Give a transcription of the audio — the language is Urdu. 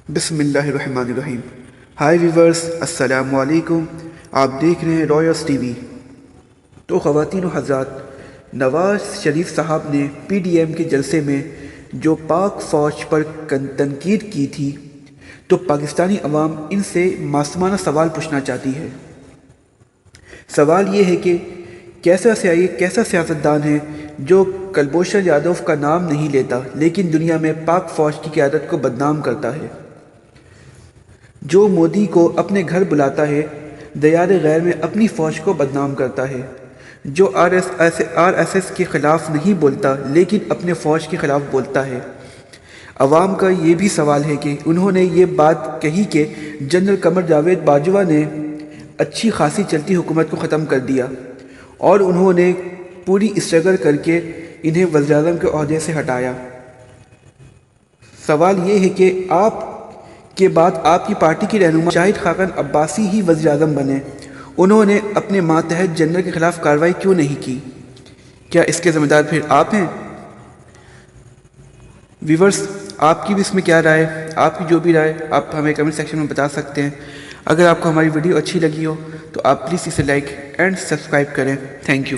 بسم اللہ الرحمن الرحیم۔ ہائی ویورز، السلام علیکم۔ آپ دیکھ رہے ہیں رائرس ٹی وی۔ تو خواتین و حضرات، نواز شریف صاحب نے پی ڈی ایم کے جلسے میں جو پاک فوج پر تنقید کی تھی، تو پاکستانی عوام ان سے معصومانہ سوال پوچھنا چاہتی ہے۔ سوال یہ ہے کہ کیسا سیاستدان ہے جو کلبھوشن یادو کا نام نہیں لیتا لیکن دنیا میں پاک فوج کی قیادت کو بدنام کرتا ہے، جو مودی کو اپنے گھر بلاتا ہے، دیار غیر میں اپنی فوج کو بدنام کرتا ہے، جو آر ایس ایس کے خلاف نہیں بولتا لیکن اپنے فوج کے خلاف بولتا ہے۔ عوام کا یہ بھی سوال ہے کہ انہوں نے یہ بات کہی کہ جنرل قمر جاوید باجوہ نے اچھی خاصی چلتی حکومت کو ختم کر دیا اور انہوں نے پوری اسٹرگل کر کے انہیں وزیر اعظم کے عہدے سے ہٹایا۔ سوال یہ ہے کہ آپ کے بعد آپ کی پارٹی کی رہنما شاہد خاقان عباسی ہی وزیر اعظم بنے، انہوں نے اپنے ماتحت جنرل کے خلاف کارروائی کیوں نہیں کی؟ کیا اس کے ذمہ دار پھر آپ ہیں؟ ویورز، آپ کی بھی اس میں کیا رائے؟ آپ کی جو بھی رائے آپ ہمیں کمنٹ سیکشن میں بتا سکتے ہیں۔ اگر آپ کو ہماری ویڈیو اچھی لگی ہو تو آپ پلیز اسے لائک اینڈ سبسکرائب کریں۔ Thank you.